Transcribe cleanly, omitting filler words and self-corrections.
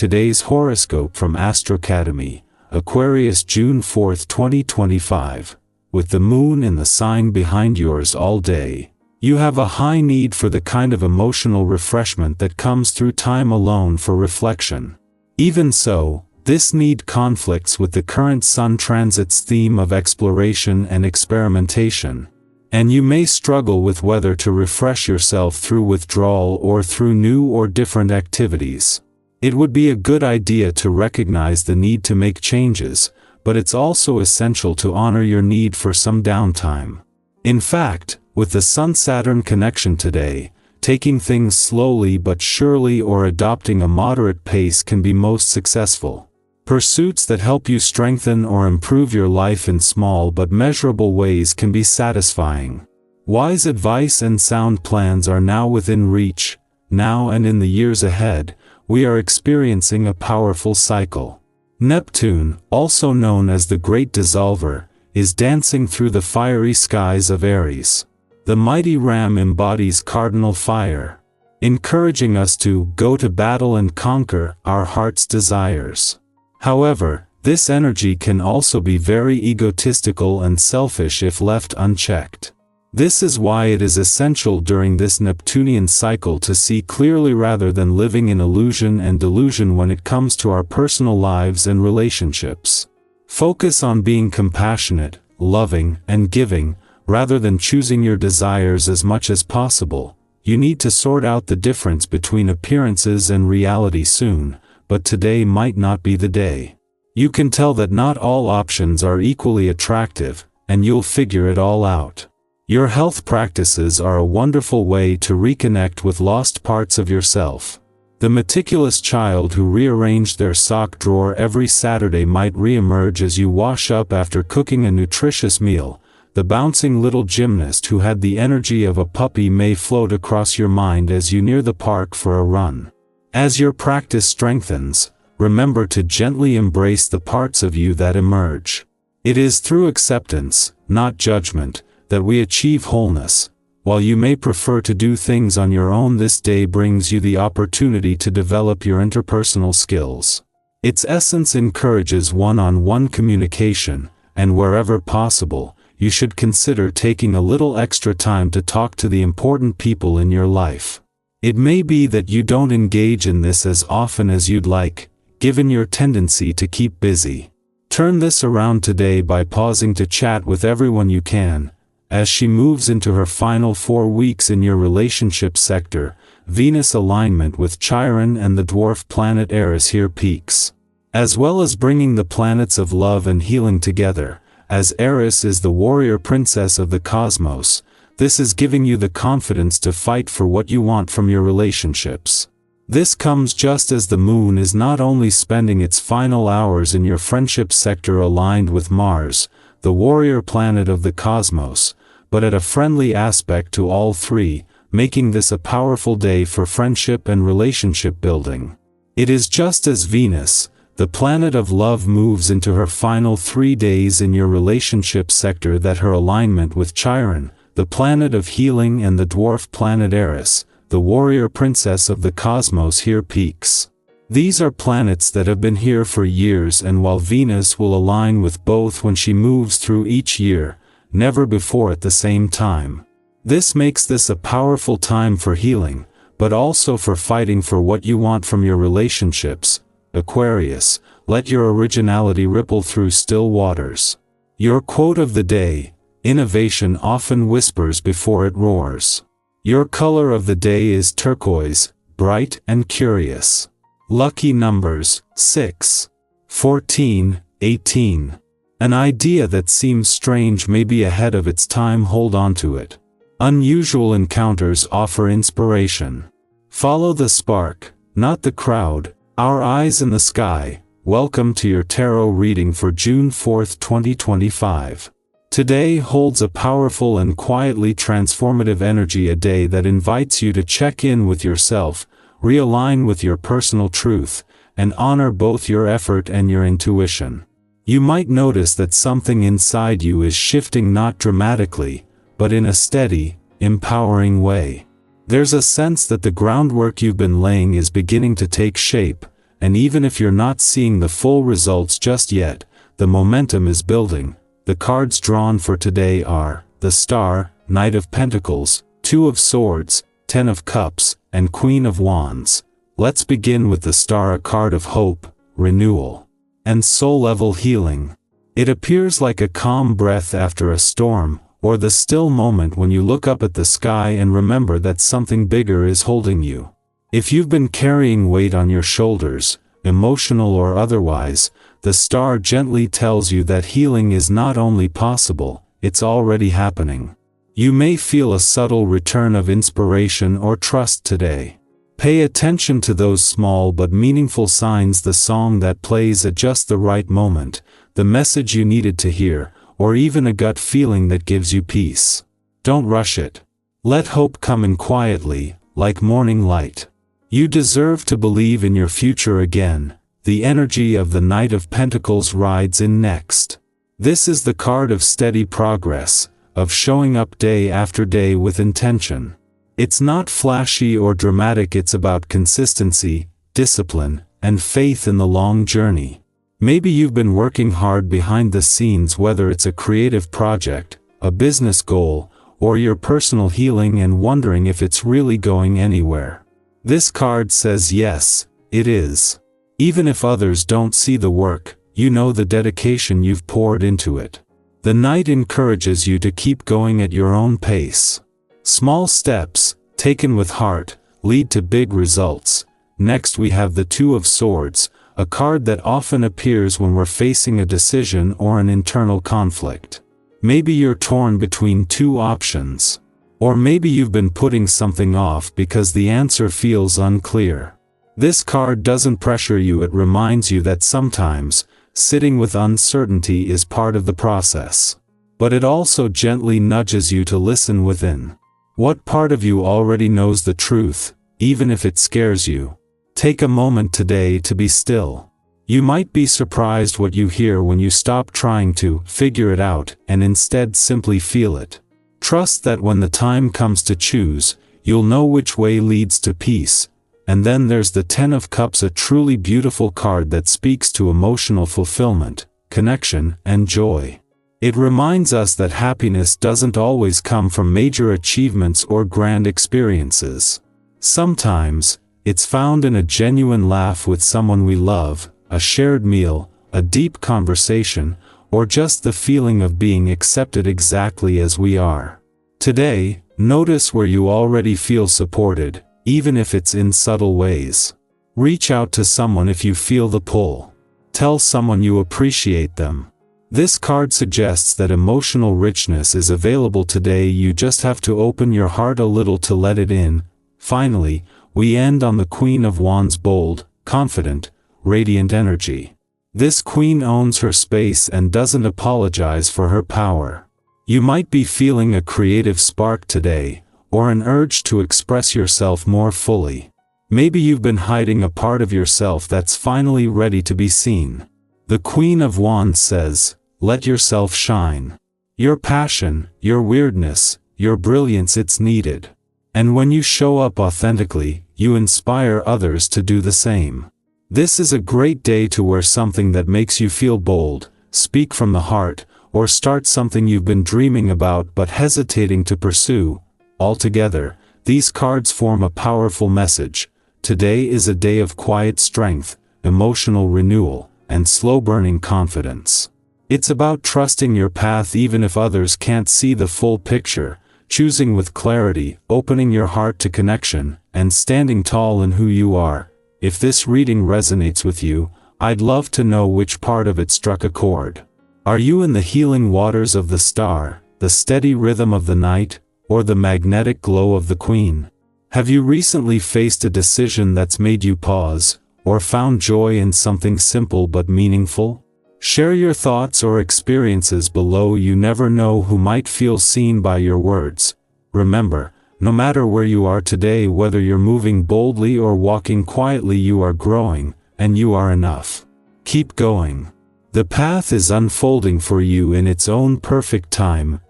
Today's horoscope from Astrocademy, Aquarius, June 4, 2025. With the moon in the sign behind yours all day, you have a high need for the kind of emotional refreshment that comes through time alone for reflection. Even so, this need conflicts with the current Sun transit's theme of exploration and experimentation, and you may struggle with whether to refresh yourself through withdrawal or through new or different activities. It would be a good idea to recognize the need to make changes, but it's also essential to honor your need for some downtime. In fact, with the Sun-Saturn connection today, taking things slowly but surely or adopting a moderate pace can be most successful. Pursuits that help you strengthen or improve your life in small but measurable ways can be satisfying. Wise advice and sound plans are now within reach. Now and in the years ahead, we are experiencing a powerful cycle. Neptune, also known as the Great Dissolver, is dancing through the fiery skies of Aries. The mighty ram embodies cardinal fire, encouraging us to go to battle and conquer our heart's desires. However, this energy can also be very egotistical and selfish if left unchecked. This is why it is essential during this Neptunian cycle to see clearly rather than living in illusion and delusion when it comes to our personal lives and relationships. Focus on being compassionate, loving, and giving, rather than choosing your desires as much as possible. You need to sort out the difference between appearances and reality soon, but today might not be the day. You can tell that not all options are equally attractive, and you'll figure it all out. Your health practices are a wonderful way to reconnect with lost parts of yourself. The meticulous child who rearranged their sock drawer every Saturday might reemerge as you wash up after cooking a nutritious meal. The bouncing little gymnast who had the energy of a puppy may float across your mind as you near the park for a run. As your practice strengthens, remember to gently embrace the parts of you that emerge. It is through acceptance, not judgment, that we achieve wholeness. While you may prefer to do things on your own, this day brings you the opportunity to develop your interpersonal skills. Its essence encourages one-on-one communication, and wherever possible, you should consider taking a little extra time to talk to the important people in your life. It may be that you don't engage in this as often as you'd like, given your tendency to keep busy. Turn this around today by pausing to chat with everyone you can. As she moves into her final 4 weeks in your relationship sector, Venus alignment with Chiron and the dwarf planet Eris here peaks. As well as bringing the planets of love and healing together, as Eris is the warrior princess of the cosmos, this is giving you the confidence to fight for what you want from your relationships. This comes just as the moon is not only spending its final hours in your friendship sector aligned with Mars, the warrior planet of the cosmos, but at a friendly aspect to all three, making this a powerful day for friendship and relationship building. It is just as Venus, the planet of love, moves into her final 3 days in your relationship sector that her alignment with Chiron, the planet of healing, and the dwarf planet Eris, the warrior princess of the cosmos, here peaks. These are planets that have been here for years, and while Venus will align with both when she moves through each year, never before at the same time. This makes this a powerful time for healing, but also for fighting for what you want from your relationships. Aquarius, let your originality ripple through still waters. Your quote of the day: innovation often whispers before it roars. Your color of the day is turquoise, bright and curious. Lucky numbers: 6, 14, 18. An idea that seems strange may be ahead of its time. Hold on to it. Unusual encounters offer inspiration. Follow the spark, not the crowd. Our eyes in the sky. Welcome to your tarot reading for June 4, 2025. Today holds a powerful and quietly transformative energy, a day that invites you to check in with yourself, realign with your personal truth, and honor both your effort and your intuition. You might notice that something inside you is shifting, not dramatically, but in a steady, empowering way. There's a sense that the groundwork you've been laying is beginning to take shape, and even if you're not seeing the full results just yet, the momentum is building. The cards drawn for today are the Star, Knight of Pentacles, Two of Swords, Ten of Cups, and Queen of Wands. Let's begin with the Star, a card of hope, renewal, and soul-level healing. It appears like a calm breath after a storm, or the still moment when you look up at the sky and remember that something bigger is holding you. If you've been carrying weight on your shoulders, emotional or otherwise, the Star gently tells you that healing is not only possible, it's already happening. You may feel a subtle return of inspiration or trust today. Pay attention to those small but meaningful signs, the song that plays at just the right moment, the message you needed to hear, or even a gut feeling that gives you peace. Don't rush it. Let hope come in quietly, like morning light. You deserve to believe in your future again. The energy of the Knight of Pentacles rides in next. This is the card of steady progress, of showing up day after day with intention. It's not flashy or dramatic, it's about consistency, discipline, and faith in the long journey. Maybe you've been working hard behind the scenes, whether it's a creative project, a business goal, or your personal healing, and wondering if it's really going anywhere. This card says yes, it is. Even if others don't see the work, you know the dedication you've poured into it. The Knight encourages you to keep going at your own pace. Small steps, taken with heart, lead to big results. Next we have the Two of Swords, a card that often appears when we're facing a decision or an internal conflict. Maybe you're torn between two options. Or maybe you've been putting something off because the answer feels unclear. This card doesn't pressure you, it reminds you that sometimes, sitting with uncertainty is part of the process. But it also gently nudges you to listen within. What part of you already knows the truth, even if it scares you? Take a moment today to be still. You might be surprised what you hear when you stop trying to figure it out and instead simply feel it. Trust that when the time comes to choose, you'll know which way leads to peace. And then there's the Ten of Cups, a truly beautiful card that speaks to emotional fulfillment, connection, and joy. It reminds us that happiness doesn't always come from major achievements or grand experiences. Sometimes, it's found in a genuine laugh with someone we love, a shared meal, a deep conversation, or just the feeling of being accepted exactly as we are. Today, notice where you already feel supported, even if it's in subtle ways. Reach out to someone if you feel the pull. Tell someone you appreciate them. This card suggests that emotional richness is available today, you just have to open your heart a little to let it in. Finally, we end on the Queen of Wands, bold, confident, radiant energy. This queen owns her space and doesn't apologize for her power. You might be feeling a creative spark today, or an urge to express yourself more fully. Maybe you've been hiding a part of yourself that's finally ready to be seen. The Queen of Wands says, let yourself shine. Your passion, your weirdness, your brilliance, it's needed. And when you show up authentically, you inspire others to do the same. This is a great day to wear something that makes you feel bold, speak from the heart, or start something you've been dreaming about but hesitating to pursue. Altogether, these cards form a powerful message. Today is a day of quiet strength, emotional renewal, and slow-burning confidence. It's about trusting your path even if others can't see the full picture, choosing with clarity, opening your heart to connection, and standing tall in who you are. If this reading resonates with you, I'd love to know which part of it struck a chord. Are you in the healing waters of the Star, the steady rhythm of the Knight, or the magnetic glow of the Queen? Have you recently faced a decision that's made you pause, or found joy in something simple but meaningful? Share your thoughts or experiences below. You never know who might feel seen by your words. Remember, no matter where you are today, whether you're moving boldly or walking quietly, you are growing, and you are enough. Keep going. The path is unfolding for you in its own perfect time.